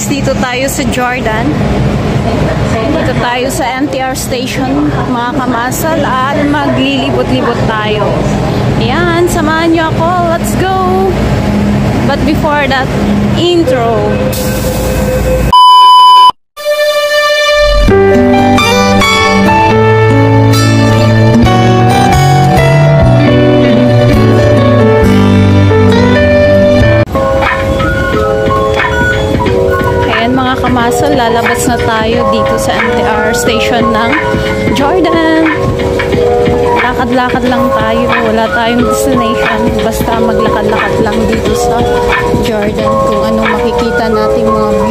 guys, dito tayo sa Jordan. Dito tayo sa MTR station, mga kamasal, at maglilibot-libot tayo. Ayan, samahan nyo ako. Let's go! But before that, intro. Kamasal, lalabas na tayo dito sa MTR station ng Jordan. Lakad-lakad lang tayo, wala tayong destination, basta maglakad-lakad lang dito sa Jordan kung anong makikita nating mga view.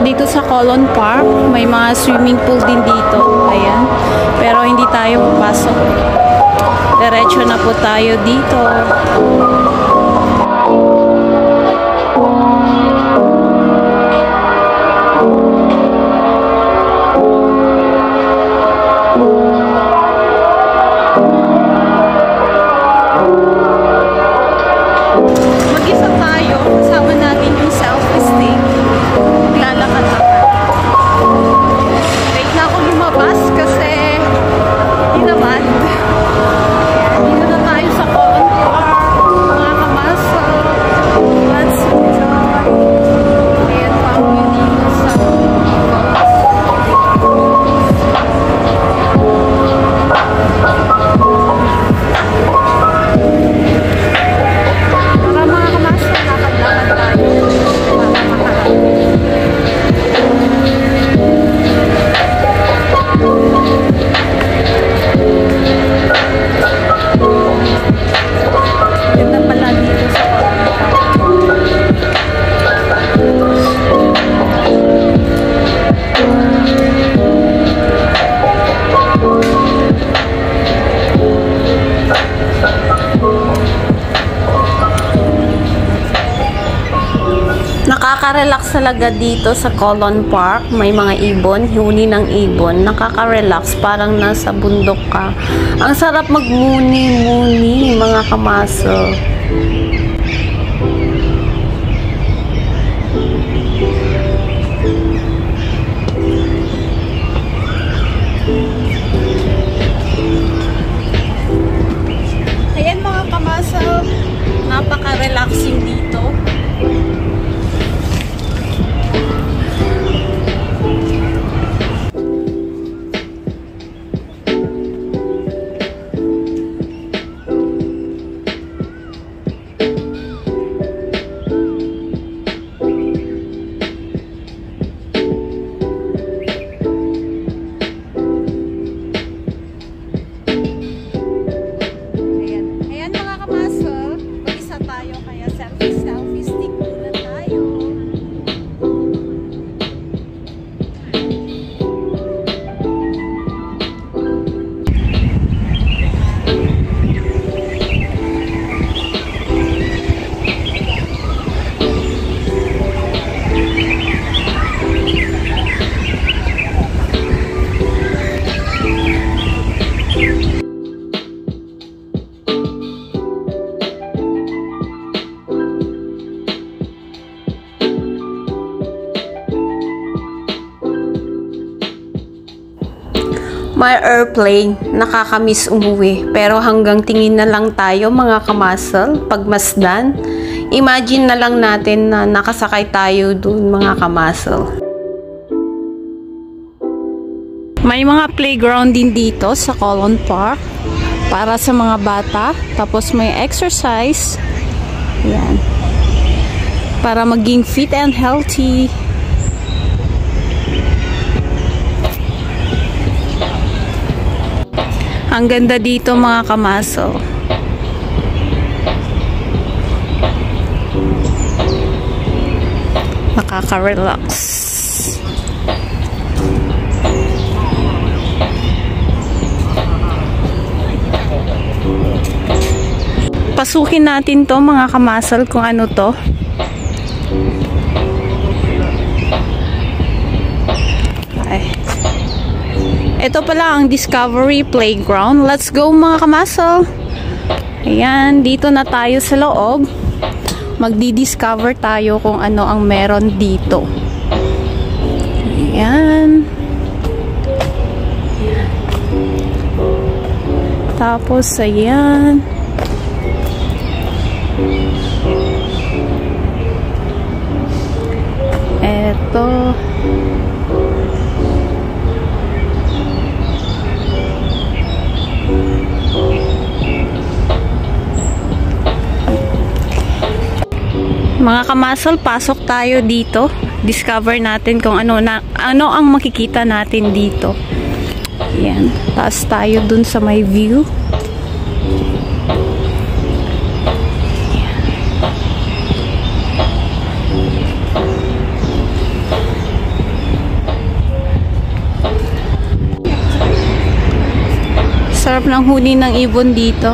Dito sa Colon Park, may mga swimming pool din dito. Ayan. Pero hindi tayo papasok. Diretso na po tayo dito. Mag-isa tayo. Kasama natin yung self-esteem. Wait na ako lumabas kasi hinabad. Dito na tayo sa Colon Park, mga kamasal. Let's enjoy. Ayan pa ako dito sa mga kamasal, lakad-lakad tayo. Ganda pala dito sa nakaka-relax talaga dito sa Colon Park. May mga ibon, huni ng ibon. Nakaka-relax, parang nasa bundok ka. Ang sarap magmuni-muni, mga kamaso. May airplane, nakakamiss umuwi. Pero hanggang tingin na lang tayo mga kamasal, pagmasdan. Imagine na lang natin na nakasakay tayo dun mga kamasal. May mga playground din dito sa Colon Park para sa mga bata. Tapos may exercise. Yan. Para maging fit and healthy. Ang ganda dito mga kamaso. Nakaka-relax. Pasukin natin to mga kamasal kung ano to. Ito pala ang Discovery Playground. Let's go mga kamasal. Ayan, dito na tayo sa loob. Magdi-discover tayo kung ano ang meron dito. Ayan. Tapos, ayan. Eto. Mga kamasal, pasok tayo dito. Discover natin kung ano ang makikita natin dito. Ayan. Taas tayo dun sa may view. Sarap ng huni ng ibon dito.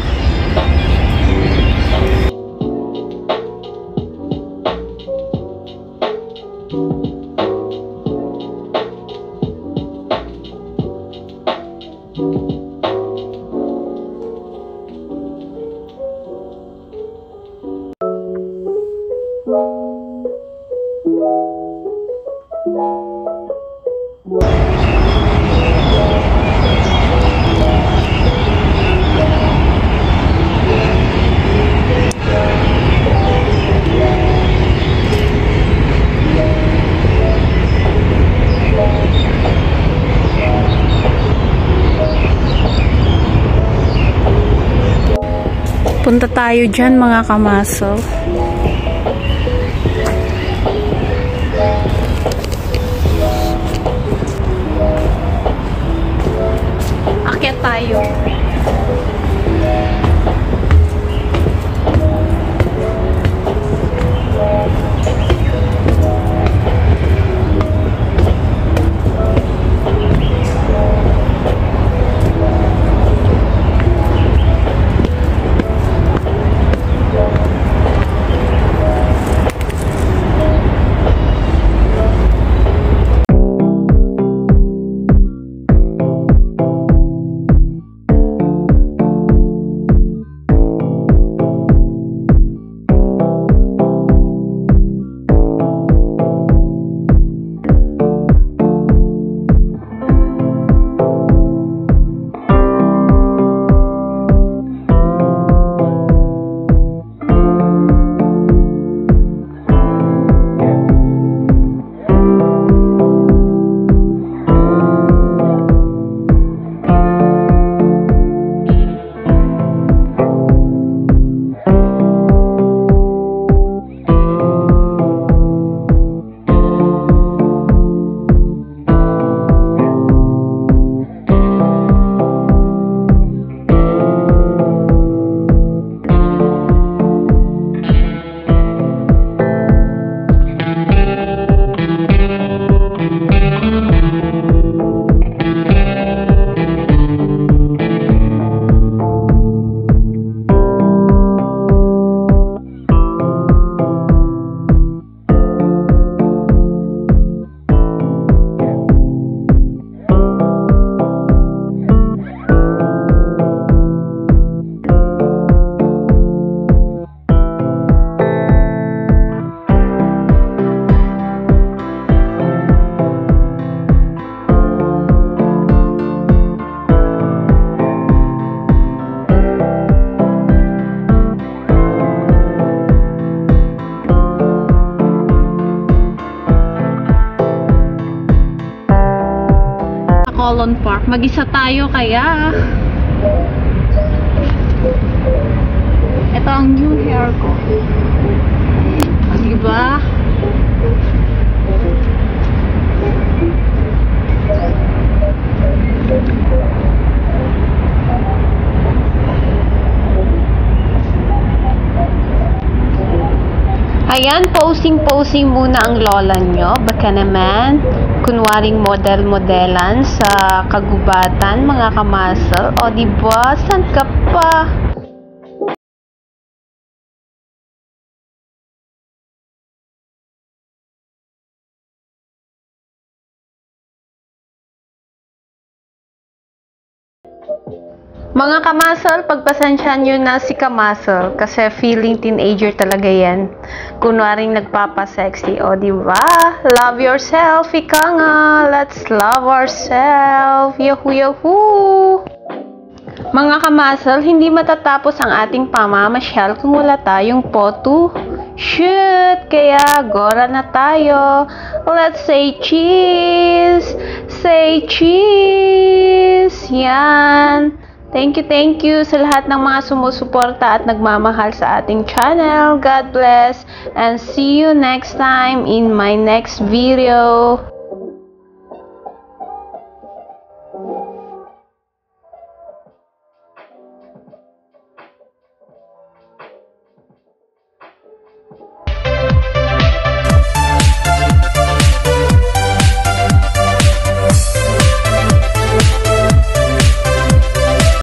Punta tayo dyan mga kamaso. Akyat tayo. Colon Park. Mag-isa tayo kaya. Ito ang new hair ko. Diba? Ayan, posing muna ang lola nyo. Baka naman, kunwaring model-modelan sa kagubatan, mga kamasal. O, diba? San ka pa? Mga kamasal, pagpasensyahan nyo na si kamasal kasi feeling teenager talaga yan. Kunwaring nagpapasexy. O, diba? Love yourself, ika nga. Let's love ourselves. Yahoo, yahoo! Mga kamasal, hindi matatapos ang ating pamamasyal kung wala tayong photo shoot. Kaya, gora na tayo. Let's say cheese! Say cheese! Yan. Thank you sa lahat ng mga sumusuporta at nagmamahal sa ating channel. God bless and see you next time in my next video.